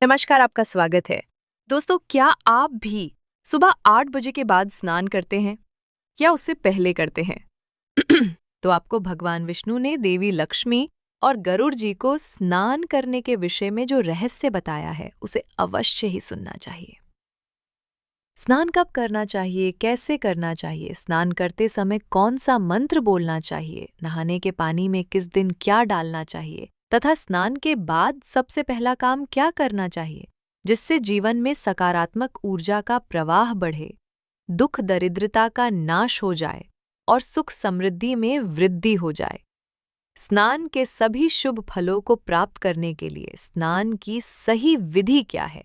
नमस्कार, आपका स्वागत है। दोस्तों, क्या आप भी सुबह 8 बजे के बाद स्नान करते हैं या उससे पहले करते हैं? तो आपको भगवान विष्णु ने देवी लक्ष्मी और गरुड़ जी को स्नान करने के विषय में जो रहस्य बताया है, उसे अवश्य ही सुनना चाहिए। स्नान कब करना चाहिए, कैसे करना चाहिए, स्नान करते समय कौन सा मंत्र बोलना चाहिए, नहाने के पानी में किस दिन क्या डालना चाहिए तथा स्नान के बाद सबसे पहला काम क्या करना चाहिए जिससे जीवन में सकारात्मक ऊर्जा का प्रवाह बढ़े, दुख दरिद्रता का नाश हो जाए और सुख समृद्धि में वृद्धि हो जाए। स्नान के सभी शुभ फलों को प्राप्त करने के लिए स्नान की सही विधि क्या है?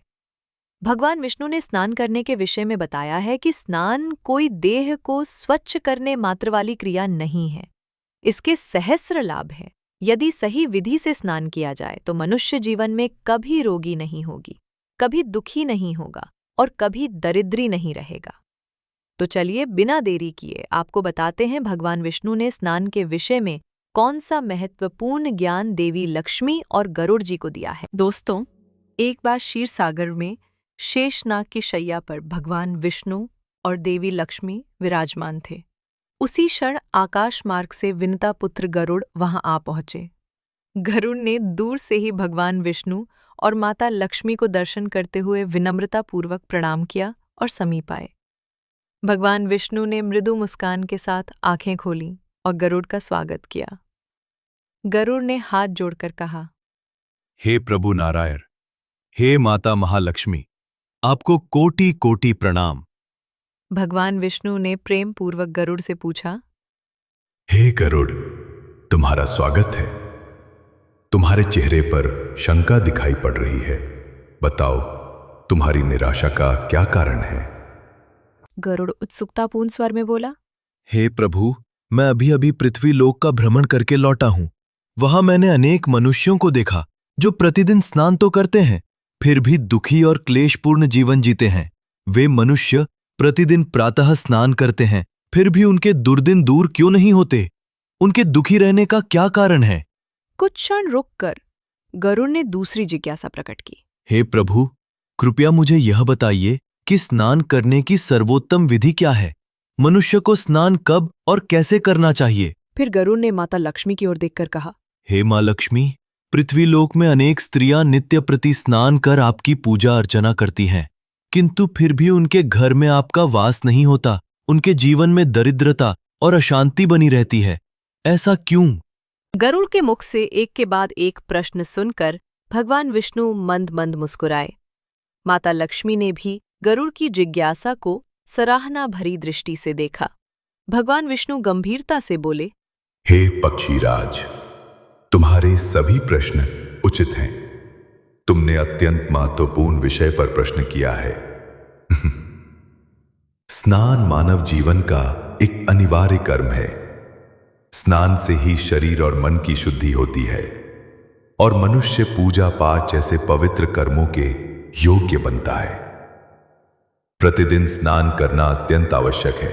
भगवान विष्णु ने स्नान करने के विषय में बताया है कि स्नान कोई देह को स्वच्छ करने मात्र वाली क्रिया नहीं है। इसके सहस्र लाभ हैं। यदि सही विधि से स्नान किया जाए तो मनुष्य जीवन में कभी रोगी नहीं होगी, कभी दुखी नहीं होगा और कभी दरिद्री नहीं रहेगा। तो चलिए बिना देरी किए आपको बताते हैं भगवान विष्णु ने स्नान के विषय में कौन सा महत्वपूर्ण ज्ञान देवी लक्ष्मी और गरुड़ जी को दिया है। दोस्तों, एक बार क्षीर सागर में शेषनाग की शैया पर भगवान विष्णु और देवी लक्ष्मी विराजमान थे। उसी क्षण आकाश मार्ग से विनता पुत्र गरुड़ वहां आ पहुंचे। गरुड़ ने दूर से ही भगवान विष्णु और माता लक्ष्मी को दर्शन करते हुए विनम्रतापूर्वक प्रणाम किया और समीप आए। भगवान विष्णु ने मृदु मुस्कान के साथ आंखें खोलीं और गरुड़ का स्वागत किया। गरुड़ ने हाथ जोड़कर कहा, हे प्रभु नारायण, हे माता महालक्ष्मी, आपको कोटि कोटि प्रणाम। भगवान विष्णु ने प्रेम पूर्वक गरुड़ से पूछा, हे गरुड़, तुम्हारा स्वागत है। तुम्हारे चेहरे पर शंका दिखाई पड़ रही है। बताओ, तुम्हारी निराशा का क्या कारण है? गरुड़ उत्सुकतापूर्ण स्वर में बोला, हे प्रभु, मैं अभी अभी पृथ्वी लोक का भ्रमण करके लौटा हूं। वहां मैंने अनेक मनुष्यों को देखा जो प्रतिदिन स्नान तो करते हैं, फिर भी दुखी और क्लेशपूर्ण जीवन जीते हैं। वे मनुष्य प्रतिदिन प्रातः स्नान करते हैं, फिर भी उनके दुर्दिन दूर क्यों नहीं होते? उनके दुखी रहने का क्या कारण है? कुछ क्षण रुककर गरुड़ ने दूसरी जिज्ञासा प्रकट की। हे प्रभु, कृपया मुझे यह बताइए कि स्नान करने की सर्वोत्तम विधि क्या है? मनुष्य को स्नान कब और कैसे करना चाहिए? फिर गरुड़ ने माता लक्ष्मी की ओर देखकर कहा, हे माँ लक्ष्मी, पृथ्वीलोक में अनेक स्त्रियां नित्य प्रति स्नान कर आपकी पूजा अर्चना करती हैं, किंतु फिर भी उनके घर में आपका वास नहीं होता। उनके जीवन में दरिद्रता और अशांति बनी रहती है। ऐसा क्यों? गरुड़ के मुख से एक के बाद एक प्रश्न सुनकर भगवान विष्णु मंद मंद मुस्कुराए। माता लक्ष्मी ने भी गरुड़ की जिज्ञासा को सराहना भरी दृष्टि से देखा। भगवान विष्णु गंभीरता से बोले, हे पक्षीराज, तुम्हारे सभी प्रश्न उचित हैं। तुमने अत्यंत महत्वपूर्ण विषय पर प्रश्न किया है। स्नान मानव जीवन का एक अनिवार्य कर्म है। स्नान से ही शरीर और मन की शुद्धि होती है और मनुष्य पूजा पाठ जैसे पवित्र कर्मों के योग्य बनता है। प्रतिदिन स्नान करना अत्यंत आवश्यक है,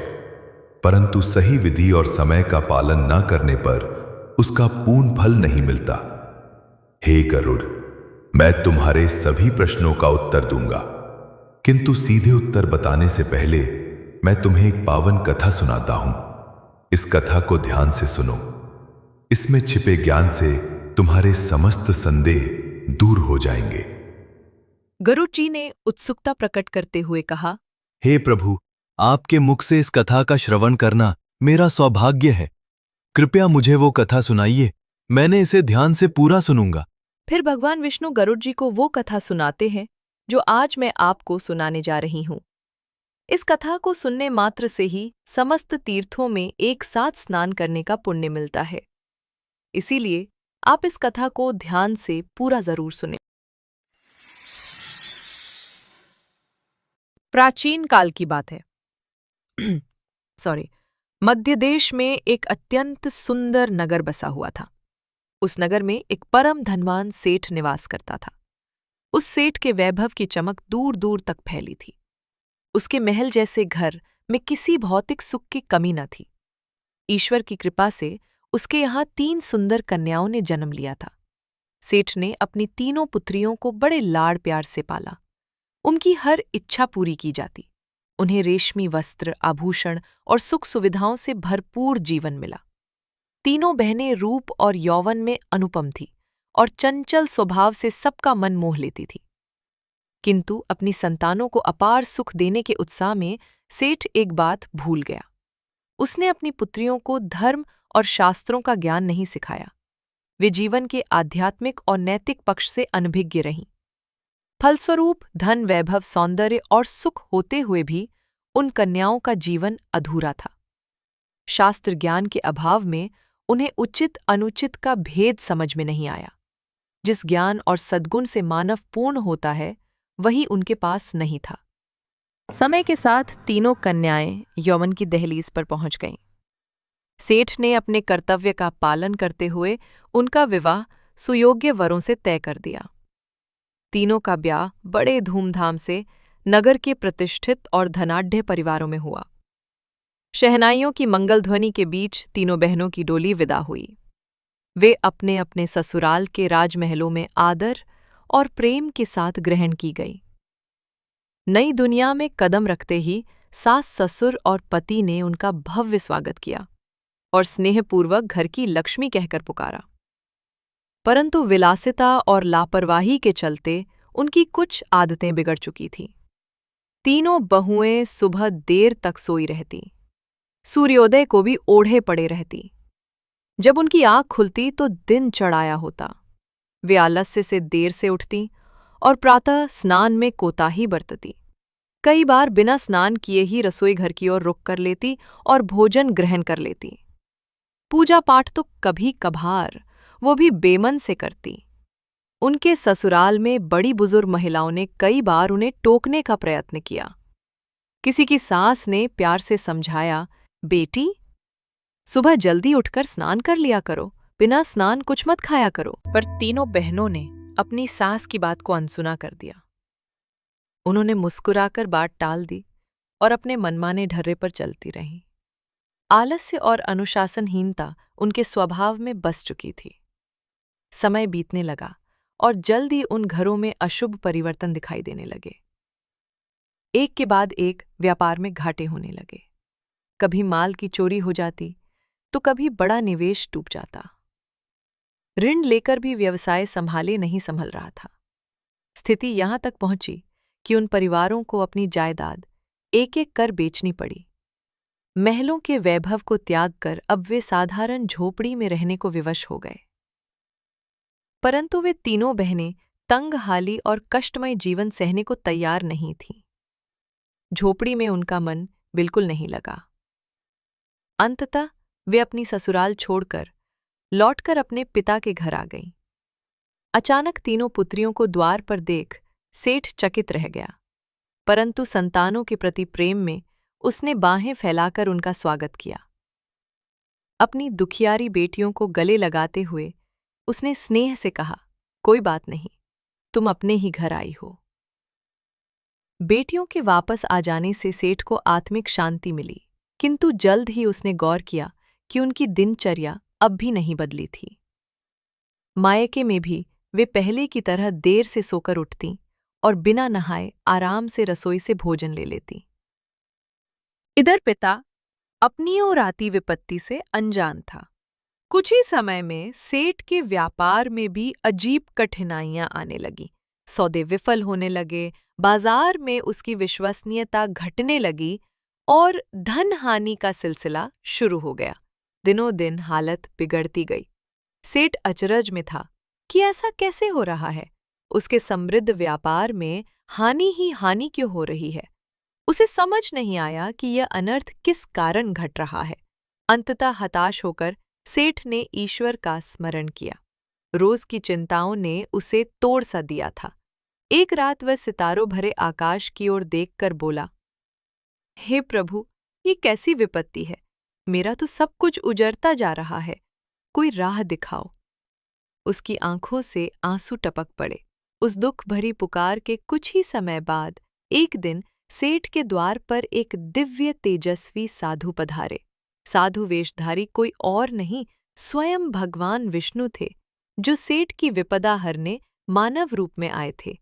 परंतु सही विधि और समय का पालन न करने पर उसका पूर्ण फल नहीं मिलता। हे गरुड़, मैं तुम्हारे सभी प्रश्नों का उत्तर दूंगा, किंतु सीधे उत्तर बताने से पहले मैं तुम्हें एक पावन कथा सुनाता हूं। इस कथा को ध्यान से सुनो। इसमें छिपे ज्ञान से तुम्हारे समस्त संदेह दूर हो जाएंगे। गरुड़ जी ने उत्सुकता प्रकट करते हुए कहा, हे प्रभु, आपके मुख से इस कथा का श्रवण करना मेरा सौभाग्य है। कृपया मुझे वो कथा सुनाइए, मैंने इसे ध्यान से पूरा सुनूंगा। फिर भगवान विष्णु गरुड़ जी को वो कथा सुनाते हैं जो आज मैं आपको सुनाने जा रही हूं। इस कथा को सुनने मात्र से ही समस्त तीर्थों में एक साथ स्नान करने का पुण्य मिलता है। इसीलिए आप इस कथा को ध्यान से पूरा जरूर सुनें। प्राचीन काल की बात है। मध्य देश में एक अत्यंत सुंदर नगर बसा हुआ था। उस नगर में एक परम धनवान सेठ निवास करता था। उस सेठ के वैभव की चमक दूर दूर तक फैली थी। उसके महल जैसे घर में किसी भौतिक सुख की कमी न थी। ईश्वर की कृपा से उसके यहाँ 3 सुंदर कन्याओं ने जन्म लिया था। सेठ ने अपनी तीनों पुत्रियों को बड़े लाड़ प्यार से पाला। उनकी हर इच्छा पूरी की जाती। उन्हें रेशमी वस्त्र, आभूषण और सुख सुविधाओं से भरपूर जीवन मिला। तीनों बहनें रूप और यौवन में अनुपम थीं और चंचल स्वभाव से सबका मन मोह लेती थी। किंतु अपनी संतानों को अपार सुख देने के उत्साह में सेठ एक बात भूल गया। उसने अपनी पुत्रियों को धर्म और शास्त्रों का ज्ञान नहीं सिखाया। वे जीवन के आध्यात्मिक और नैतिक पक्ष से अनभिज्ञ रहीं। फलस्वरूप धन, वैभव, सौंदर्य और सुख होते हुए भी उन कन्याओं का जीवन अधूरा था। शास्त्र ज्ञान के अभाव में उन्हें उचित अनुचित का भेद समझ में नहीं आया। जिस ज्ञान और सद्गुण से मानव पूर्ण होता है, वही उनके पास नहीं था। समय के साथ तीनों कन्याएं यौवन की दहलीज पर पहुंच गईं। सेठ ने अपने कर्तव्य का पालन करते हुए उनका विवाह सुयोग्य वरों से तय कर दिया। तीनों का ब्याह बड़े धूमधाम से नगर के प्रतिष्ठित और धनाढ्य परिवारों में हुआ। शहनाइयों की मंगल ध्वनि के बीच तीनों बहनों की डोली विदा हुई। वे अपने अपने ससुराल के राजमहलों में आदर और प्रेम के साथ ग्रहण की गई। नई दुनिया में कदम रखते ही सास, ससुर और पति ने उनका भव्य स्वागत किया और स्नेहपूर्वक घर की लक्ष्मी कहकर पुकारा। परंतु विलासिता और लापरवाही के चलते उनकी कुछ आदतें बिगड़ चुकी थीं। तीनों बहुएं सुबह देर तक सोई रहती, सूर्योदय को भी ओढ़े पड़े रहती। जब उनकी आँख खुलती तो दिन चढ़ाया होता। वे आलस्य से देर से उठती और प्रातः स्नान में कोताही बरतती। कई बार बिना स्नान किए ही रसोई घर की ओर रुख कर लेती और भोजन ग्रहण कर लेती। पूजा पाठ तो कभी कभार, वो भी बेमन से करती। उनके ससुराल में बड़ी बुजुर्ग महिलाओं ने कई बार उन्हें टोकने का प्रयत्न किया। किसी की सास ने प्यार से समझाया, बेटी, सुबह जल्दी उठकर स्नान कर लिया करो, बिना स्नान कुछ मत खाया करो। पर तीनों बहनों ने अपनी सास की बात को अनसुना कर दिया। उन्होंने मुस्कुराकर बात टाल दी और अपने मनमाने ढर्रे पर चलती रहीं। आलस्य और अनुशासनहीनता उनके स्वभाव में बस चुकी थी। समय बीतने लगा और जल्द ही उन घरों में अशुभ परिवर्तन दिखाई देने लगे। एक के बाद एक व्यापार में घाटे होने लगे। कभी माल की चोरी हो जाती तो कभी बड़ा निवेश डूब जाता। ऋण लेकर भी व्यवसाय संभाले नहीं संभल रहा था। स्थिति यहां तक पहुंची कि उन परिवारों को अपनी जायदाद एक एक कर बेचनी पड़ी। महलों के वैभव को त्याग कर अब वे साधारण झोपड़ी में रहने को विवश हो गए। परंतु वे तीनों बहनें तंगहाली और कष्टमय जीवन सहने को तैयार नहीं थीं। झोपड़ी में उनका मन बिल्कुल नहीं लगा। अंततः वे अपनी ससुराल छोड़कर लौटकर अपने पिता के घर आ गईं। अचानक तीनों पुत्रियों को द्वार पर देख सेठ चकित रह गया, परंतु संतानों के प्रति प्रेम में उसने बाहें फैलाकर उनका स्वागत किया। अपनी दुखियारी बेटियों को गले लगाते हुए उसने स्नेह से कहा, कोई बात नहीं, तुम अपने ही घर आई हो। बेटियों के वापस आ जाने से सेठ को आत्मिक शांति मिली, किंतु जल्द ही उसने गौर किया कि उनकी दिनचर्या अब भी नहीं बदली थी। मायके में भी वे पहले की तरह देर से सोकर उठतीं और बिना नहाए आराम से रसोई से भोजन ले लेतीं। इधर पिता अपनी और आती विपत्ति से अनजान था। कुछ ही समय में सेठ के व्यापार में भी अजीब कठिनाइयां आने लगी। सौदे विफल होने लगे, बाजार में उसकी विश्वसनीयता घटने लगी और धन हानि का सिलसिला शुरू हो गया। दिनों दिन हालत बिगड़ती गई। सेठ अचरज में था कि ऐसा कैसे हो रहा है। उसके समृद्ध व्यापार में हानि ही हानि क्यों हो रही है। उसे समझ नहीं आया कि यह अनर्थ किस कारण घट रहा है। अंततः हताश होकर सेठ ने ईश्वर का स्मरण किया। रोज की चिंताओं ने उसे तोड़ सा दिया था। एक रात वह सितारों भरे आकाश की ओर देखकर बोला, हे प्रभु, ये कैसी विपत्ति है। मेरा तो सब कुछ उजड़ता जा रहा है, कोई राह दिखाओ। उसकी आंखों से आंसू टपक पड़े। उस दुख भरी पुकार के कुछ ही समय बाद एक दिन सेठ के द्वार पर एक दिव्य तेजस्वी साधु पधारे। साधु वेशधारी कोई और नहीं, स्वयं भगवान विष्णु थे। जो सेठ की विपदा हरने मानव रूप में आए थे।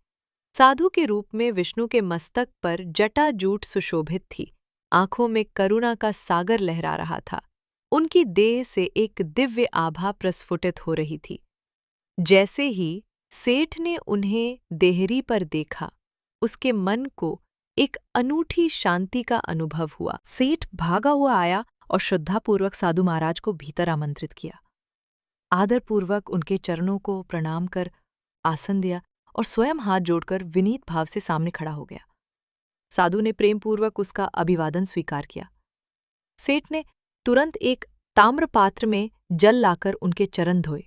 साधु के रूप में विष्णु के मस्तक पर जटाजूट सुशोभित थी, आंखों में करुणा का सागर लहरा रहा था। उनकी देह से एक दिव्य आभा प्रस्फुटित हो रही थी। जैसे ही सेठ ने उन्हें देहरी पर देखा, उसके मन को एक अनूठी शांति का अनुभव हुआ। सेठ भागा हुआ आया और श्रद्धापूर्वक साधु महाराज को भीतर आमंत्रित किया। आदरपूर्वक उनके चरणों को प्रणाम कर आसन दिया और स्वयं हाथ जोड़कर विनीत भाव से सामने खड़ा हो गया। साधु ने प्रेमपूर्वक उसका अभिवादन स्वीकार किया। सेठ ने तुरंत एक ताम्र पात्र में जल लाकर उनके चरण धोए।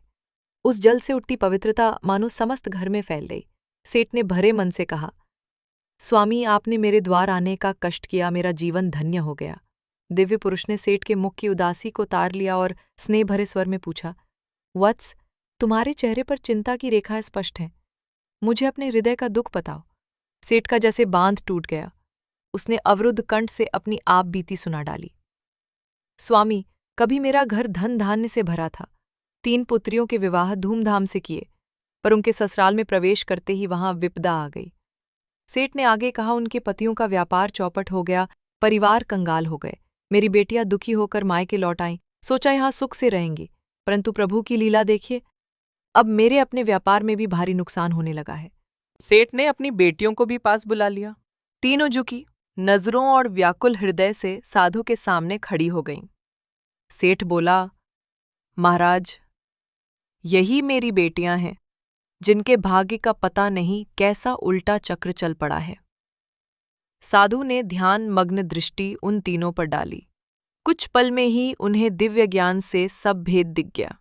उस जल से उठती पवित्रता मानो समस्त घर में फैल गई। सेठ ने भरे मन से कहा, स्वामी, आपने मेरे द्वार आने का कष्ट किया, मेरा जीवन धन्य हो गया। दिव्य पुरुष ने सेठ के मुख की उदासी को तार लिया और स्नेह भरे स्वर में पूछा, वत्स, तुम्हारे चेहरे पर चिंता की रेखाएं स्पष्ट हैं। मुझे अपने हृदय का दुख बताओ। सेठ का जैसे बांध टूट गया। उसने अवरुद्ध कंठ से अपनी आप बीती सुना डाली। स्वामी, कभी मेरा घर धन धान्य से भरा था। 3 पुत्रियों के विवाह धूमधाम से किए, पर उनके ससुराल में प्रवेश करते ही वहां विपदा आ गई। सेठ ने आगे कहा, उनके पतियों का व्यापार चौपट हो गया, परिवार कंगाल हो गए। मेरी बेटियां दुखी होकर मायके लौट आईं। सोचा यहां सुख से रहेंगी, परंतु प्रभु की लीला देखिए, अब मेरे अपने व्यापार में भी भारी नुकसान होने लगा है। सेठ ने अपनी बेटियों को भी पास बुला लिया। तीनों झुकी नजरों और व्याकुल हृदय से साधु के सामने खड़ी हो गईं। सेठ बोला, महाराज, यही मेरी बेटियां हैं, जिनके भाग्य का पता नहीं कैसा उल्टा चक्र चल पड़ा है। साधु ने ध्यान मग्न दृष्टि उन तीनों पर डाली। कुछ पल में ही उन्हें दिव्य ज्ञान से सब भेद दिख गया।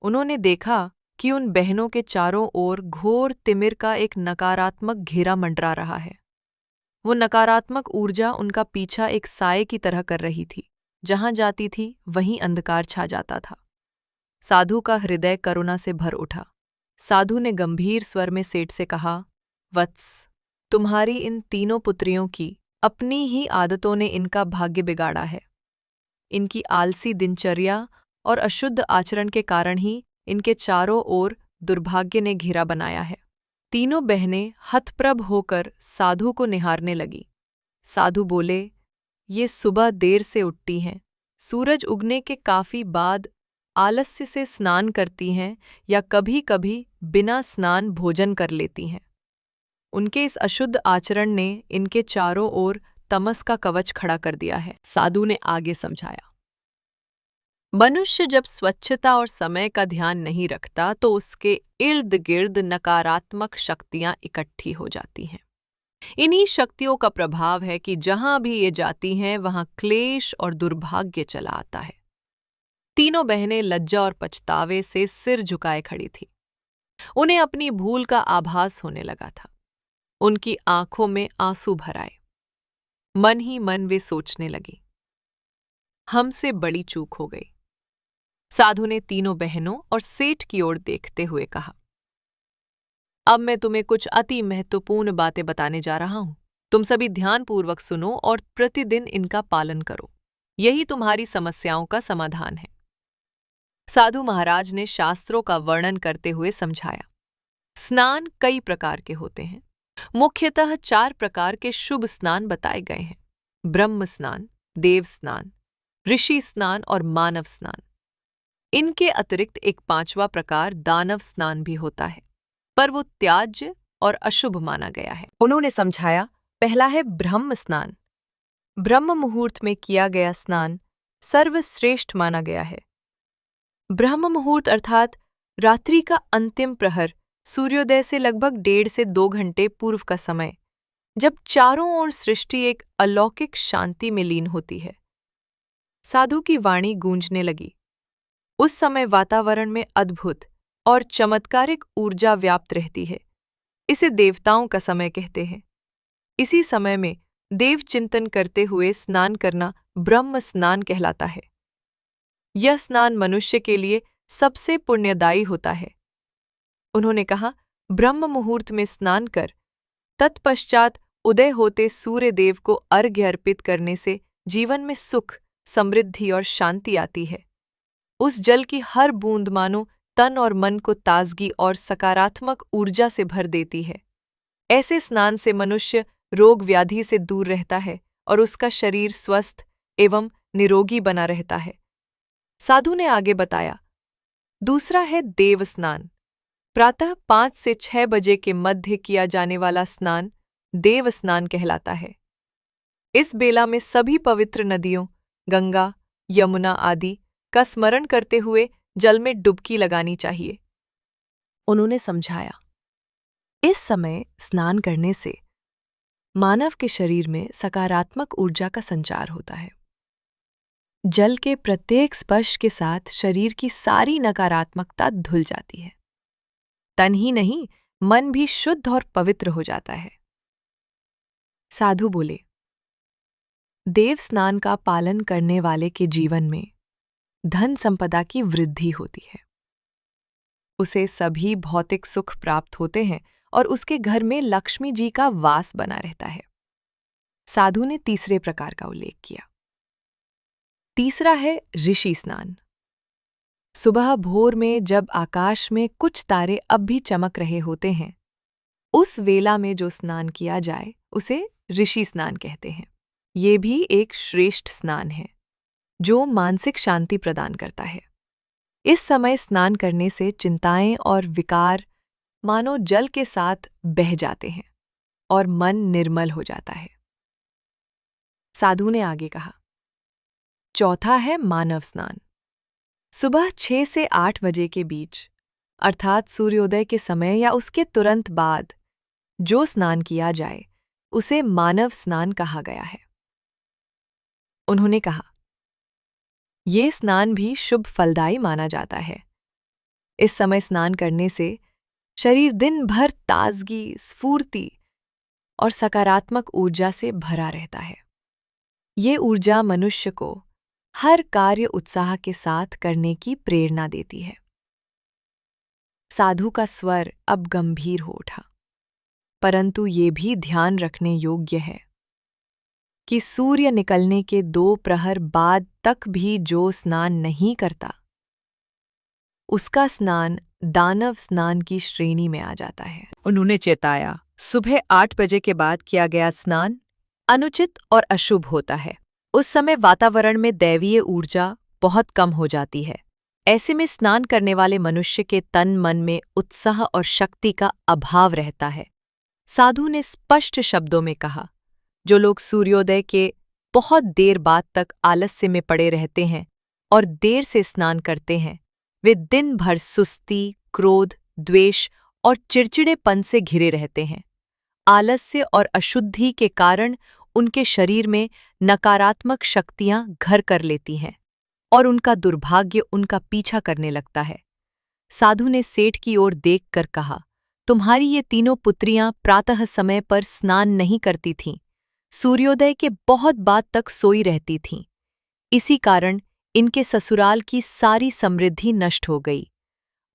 उन्होंने देखा कि उन बहनों के चारों ओर घोर तिमिर का एक नकारात्मक घेरा मंडरा रहा है। वो नकारात्मक ऊर्जा उनका पीछा एक साये की तरह कर रही थी। जहां जाती थी वहीं अंधकार छा जाता था। साधु का हृदय करुणा से भर उठा। साधु ने गंभीर स्वर में सेठ से कहा, वत्स, तुम्हारी इन तीनों पुत्रियों की अपनी ही आदतों ने इनका भाग्य बिगाड़ा है। इनकी आलसी दिनचर्या और अशुद्ध आचरण के कारण ही इनके चारों ओर दुर्भाग्य ने घेरा बनाया है। तीनों बहनें हतप्रभ होकर साधु को निहारने लगी। साधु बोले, ये सुबह देर से उठती हैं, सूरज उगने के काफी बाद आलस्य से स्नान करती हैं या कभी-कभी बिना स्नान भोजन कर लेती हैं। उनके इस अशुद्ध आचरण ने इनके चारों ओर तमस का कवच खड़ा कर दिया है। साधु ने आगे समझाया, मनुष्य जब स्वच्छता और समय का ध्यान नहीं रखता तो उसके इर्द गिर्द नकारात्मक शक्तियां इकट्ठी हो जाती हैं। इन्हीं शक्तियों का प्रभाव है कि जहां भी ये जाती हैं वहां क्लेश और दुर्भाग्य चला आता है। तीनों बहनें लज्जा और पछतावे से सिर झुकाए खड़ी थी। उन्हें अपनी भूल का आभास होने लगा था। उनकी आंखों में आंसू भर आए। मन ही मन वे सोचने लगी, हमसे बड़ी चूक हो गई। साधु ने तीनों बहनों और सेठ की ओर देखते हुए कहा, अब मैं तुम्हें कुछ अति महत्वपूर्ण बातें बताने जा रहा हूं। तुम सभी ध्यानपूर्वक सुनो और प्रतिदिन इनका पालन करो। यही तुम्हारी समस्याओं का समाधान है। साधु महाराज ने शास्त्रों का वर्णन करते हुए समझाया। स्नान कई प्रकार के होते हैं। मुख्यतः 4 प्रकार के शुभ स्नान बताए गए हैं: ब्रह्म स्नान, देव स्नान, ऋषि स्नान और मानव स्नान। इनके अतिरिक्त एक 5वां प्रकार दानव स्नान भी होता है, पर वो त्याज्य और अशुभ माना गया है। उन्होंने समझाया, पहला है ब्रह्म स्नान। ब्रह्म मुहूर्त में किया गया स्नान सर्वश्रेष्ठ माना गया है। ब्रह्म मुहूर्त अर्थात रात्रि का अंतिम प्रहर, सूर्योदय से लगभग 1.5 से 2 घंटे पूर्व का समय, जब चारों ओर सृष्टि एक अलौकिक शांति में लीन होती है। साधु की वाणी गूंजने लगी। उस समय वातावरण में अद्भुत और चमत्कारिक ऊर्जा व्याप्त रहती है। इसे देवताओं का समय कहते हैं। इसी समय में देव चिंतन करते हुए स्नान करना ब्रह्म स्नान कहलाता है। यह स्नान मनुष्य के लिए सबसे पुण्यदायी होता है। उन्होंने कहा, ब्रह्म मुहूर्त में स्नान कर तत्पश्चात उदय होते सूर्य देव को अर्घ्य अर्पित करने से जीवन में सुख, समृद्धि और शांति आती है। उस जल की हर बूंद मानो तन और मन को ताजगी और सकारात्मक ऊर्जा से भर देती है। ऐसे स्नान से मनुष्य रोग व्याधि से दूर रहता है और उसका शरीर स्वस्थ एवं निरोगी बना रहता है। साधु ने आगे बताया, दूसरा है देव स्नान। प्रातः 5 से 6 बजे के मध्य किया जाने वाला स्नान देव स्नान कहलाता है। इस बेला में सभी पवित्र नदियों, गंगा, यमुना आदि का स्मरण करते हुए जल में डुबकी लगानी चाहिए। उन्होंने समझाया, इस समय स्नान करने से मानव के शरीर में सकारात्मक ऊर्जा का संचार होता है। जल के प्रत्येक स्पर्श के साथ शरीर की सारी नकारात्मकता धुल जाती है। तन ही नहीं, मन भी शुद्ध और पवित्र हो जाता है। साधु बोले, देव स्नान का पालन करने वाले के जीवन में धन संपदा की वृद्धि होती है। उसे सभी भौतिक सुख प्राप्त होते हैं और उसके घर में लक्ष्मी जी का वास बना रहता है। साधु ने तीसरे प्रकार का उल्लेख किया। तीसरा है ऋषि स्नान। सुबह भोर में जब आकाश में कुछ तारे अब भी चमक रहे होते हैं, उस वेला में जो स्नान किया जाए उसे ऋषि स्नान कहते हैं। ये भी एक श्रेष्ठ स्नान है जो मानसिक शांति प्रदान करता है। इस समय स्नान करने से चिंताएं और विकार मानो जल के साथ बह जाते हैं और मन निर्मल हो जाता है। साधु ने आगे कहा, चौथा है मानव स्नान। सुबह 6 से 8 बजे के बीच, अर्थात सूर्योदय के समय या उसके तुरंत बाद जो स्नान किया जाए उसे मानव स्नान कहा गया है। उन्होंने कहा, ये स्नान भी शुभ फलदायी माना जाता है। इस समय स्नान करने से शरीर दिन भर ताजगी, स्फूर्ति और सकारात्मक ऊर्जा से भरा रहता है। ये ऊर्जा मनुष्य को हर कार्य उत्साह के साथ करने की प्रेरणा देती है। साधु का स्वर अब गंभीर हो उठा, परंतु ये भी ध्यान रखने योग्य है कि सूर्य निकलने के 2 प्रहर बाद तक भी जो स्नान नहीं करता, उसका स्नान दानव स्नान की श्रेणी में आ जाता है। उन्होंने चेताया, सुबह 8 बजे के बाद किया गया स्नान अनुचित और अशुभ होता है। उस समय वातावरण में दैवीय ऊर्जा बहुत कम हो जाती है। ऐसे में स्नान करने वाले मनुष्य के तन मन में उत्साह और शक्ति का अभाव रहता है। साधु ने स्पष्ट शब्दों में कहा, जो लोग सूर्योदय के बहुत देर बाद तक आलस्य में पड़े रहते हैं और देर से स्नान करते हैं, वे दिन भर सुस्ती, क्रोध, द्वेष और चिड़चिड़ेपन से घिरे रहते हैं। आलस्य और अशुद्धि के कारण उनके शरीर में नकारात्मक शक्तियां घर कर लेती हैं और उनका दुर्भाग्य उनका पीछा करने लगता है। साधु ने सेठ की ओर देखकर कहा, तुम्हारी ये तीनों पुत्रियां प्रातः समय पर स्नान नहीं करती थीं, सूर्योदय के बहुत बाद तक सोई रहती थीं। इसी कारण इनके ससुराल की सारी समृद्धि नष्ट हो गई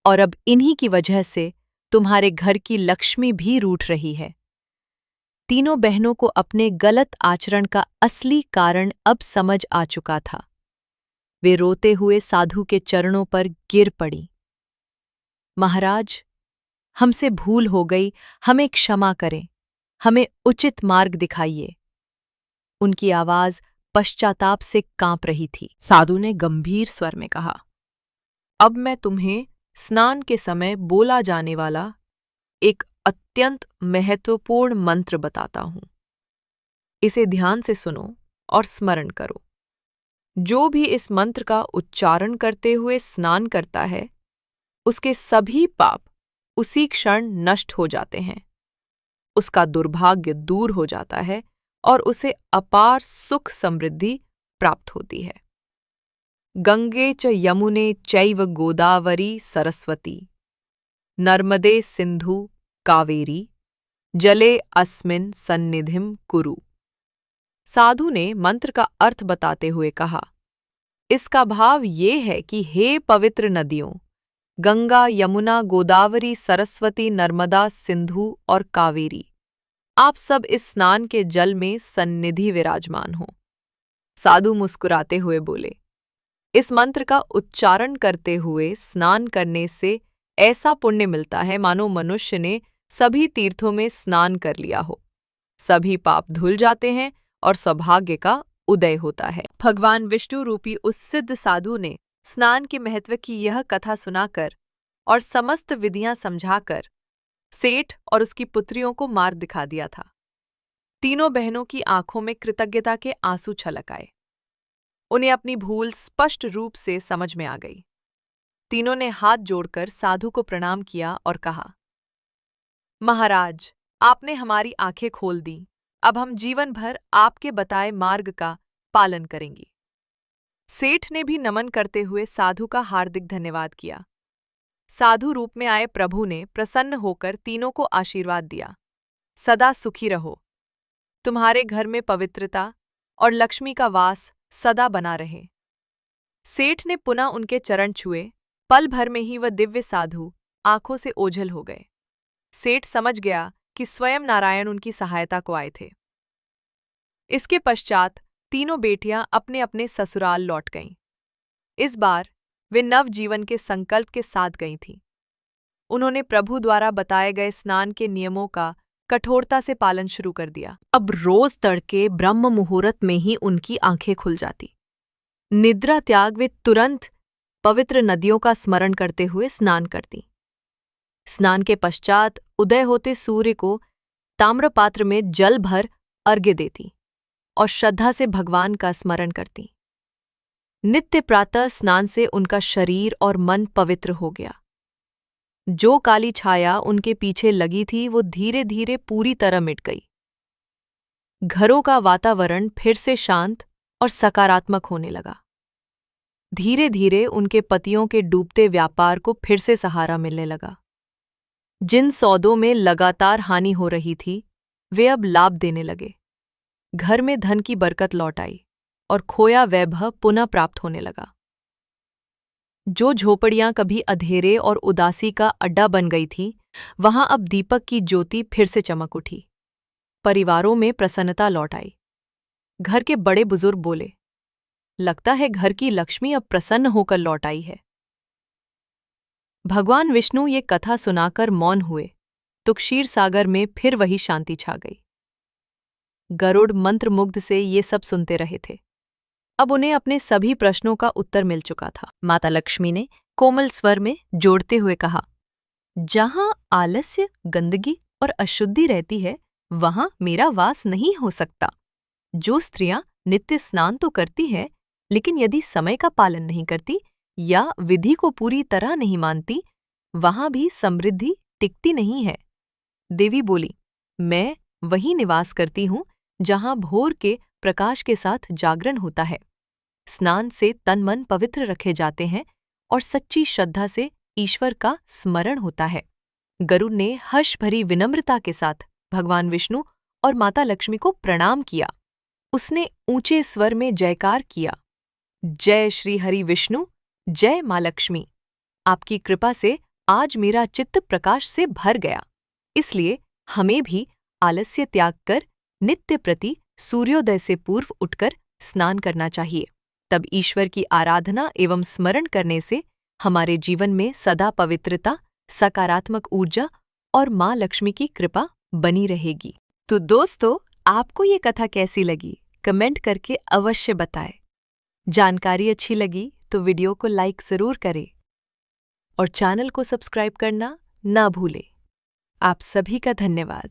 और अब इन्हीं की वजह से तुम्हारे घर की लक्ष्मी भी रूठ रही है। तीनों बहनों को अपने गलत आचरण का असली कारण अब समझ आ चुका था। वे रोते हुए साधु के चरणों पर गिर पड़ी। महाराज, हमसे भूल हो गई, हमें क्षमा करें, हमें उचित मार्ग दिखाइए। उनकी आवाज पश्चाताप से कांप रही थी। साधु ने गंभीर स्वर में कहा, अब मैं तुम्हें स्नान के समय बोला जाने वाला एक अत्यंत महत्वपूर्ण मंत्र बताता हूं। इसे ध्यान से सुनो और स्मरण करो। जो भी इस मंत्र का उच्चारण करते हुए स्नान करता है, उसके सभी पाप उसी क्षण नष्ट हो जाते हैं, उसका दुर्भाग्य दूर हो जाता है और उसे अपार सुख समृद्धि प्राप्त होती है। गंगे च यमुने चैव गोदावरी सरस्वती नर्मदे सिंधु कावेरी जले अस्मिन् सन्निधिं कुरु। साधु ने मंत्र का अर्थ बताते हुए कहा, इसका भाव ये है कि हे पवित्र नदियों, गंगा, यमुना, गोदावरी, सरस्वती, नर्मदा, सिंधु और कावेरी, आप सब इस स्नान के जल में सन्निधि विराजमान हो। साधु मुस्कुराते हुए बोले, इस मंत्र का उच्चारण करते हुए स्नान करने से ऐसा पुण्य मिलता है मानो मनुष्य ने सभी तीर्थों में स्नान कर लिया हो। सभी पाप धुल जाते हैं और सौभाग्य का उदय होता है। भगवान विष्णु रूपी उस सिद्ध साधु ने स्नान के महत्व की यह कथा सुनाकर और समस्त विधियां समझाकर सेठ और उसकी पुत्रियों को मार्ग दिखा दिया था। तीनों बहनों की आंखों में कृतज्ञता के आंसू छलक आए। उन्हें अपनी भूल स्पष्ट रूप से समझ में आ गई। तीनों ने हाथ जोड़कर साधु को प्रणाम किया और कहा, महाराज, आपने हमारी आंखें खोल दी। अब हम जीवन भर आपके बताए मार्ग का पालन करेंगी। सेठ ने भी नमन करते हुए साधु का हार्दिक धन्यवाद किया। साधु रूप में आए प्रभु ने प्रसन्न होकर तीनों को आशीर्वाद दिया, सदा सुखी रहो। तुम्हारे घर में पवित्रता और लक्ष्मी का वास सदा बना रहे। सेठ ने पुनः उनके चरण छुए। पल भर में ही वह दिव्य साधु आंखों से ओझल हो गए। सेठ समझ गया कि स्वयं नारायण उनकी सहायता को आए थे। इसके पश्चात तीनों बेटियां अपने अपने ससुराल लौट गईं। इस बार वे नव जीवन के संकल्प के साथ गई थीं। उन्होंने प्रभु द्वारा बताए गए स्नान के नियमों का कठोरता से पालन शुरू कर दिया। अब रोज तड़के ब्रह्म मुहूर्त में ही उनकी आंखें खुल जाती। निद्रा त्याग वे तुरंत पवित्र नदियों का स्मरण करते हुए स्नान करती। स्नान के पश्चात उदय होते सूर्य को ताम्रपात्र में जल भर अर्घ्य देती और श्रद्धा से भगवान का स्मरण करती। नित्य प्रातः स्नान से उनका शरीर और मन पवित्र हो गया। जो काली छाया उनके पीछे लगी थी वो धीरे धीरे पूरी तरह मिट गई। घरों का वातावरण फिर से शांत और सकारात्मक होने लगा। धीरे धीरे उनके पतियों के डूबते व्यापार को फिर से सहारा मिलने लगा। जिन सौदों में लगातार हानि हो रही थी वे अब लाभ देने लगे। घर में धन की बरकत लौट आई और खोया वैभव पुनः प्राप्त होने लगा। जो झोपड़ियां कभी अंधेरे और उदासी का अड्डा बन गई थीं, वहां अब दीपक की ज्योति फिर से चमक उठी। परिवारों में प्रसन्नता लौट आई। घर के बड़े बुजुर्ग बोले, लगता है घर की लक्ष्मी अब प्रसन्न होकर लौट आई है। भगवान विष्णु ये कथा सुनाकर मौन हुए तो क्षीर सागर में फिर वही शांति छा गई। गरुड़ मंत्रमुग्ध से ये सब सुनते रहे थे। अब उन्हें अपने सभी प्रश्नों का उत्तर मिल चुका था। माता लक्ष्मी ने कोमल स्वर में जोड़ते हुए कहा, जहां आलस्य, गंदगी और अशुद्धि रहती है वहां मेरा वास नहीं हो सकता। जो स्त्रियां नित्य स्नान तो करती हैं, लेकिन यदि समय का पालन नहीं करती या विधि को पूरी तरह नहीं मानती, वहां भी समृद्धि टिकती नहीं है। देवी बोली, मैं वहीं निवास करती हूं जहां भोर के प्रकाश के साथ जागरण होता है। स्नान से तन मन पवित्र रखे जाते हैं और सच्ची श्रद्धा से ईश्वर का स्मरण होता है। गरुड़ ने हर्ष भरी विनम्रता के साथ भगवान विष्णु और माता लक्ष्मी को प्रणाम किया। उसने ऊंचे स्वर में जयकार किया, जय श्री हरि विष्णु, जय मां लक्ष्मी। आपकी कृपा से आज मेरा चित्त प्रकाश से भर गया। इसलिए हमें भी आलस्य त्याग कर नित्य प्रति सूर्योदय से पूर्व उठकर स्नान करना चाहिए। तब ईश्वर की आराधना एवं स्मरण करने से हमारे जीवन में सदा पवित्रता, सकारात्मक ऊर्जा और मां लक्ष्मी की कृपा बनी रहेगी। तो दोस्तों, आपको ये कथा कैसी लगी कमेंट करके अवश्य बताएं। जानकारी अच्छी लगी तो वीडियो को लाइक ज़रूर करें और चैनल को सब्सक्राइब करना ना भूलें। आप सभी का धन्यवाद।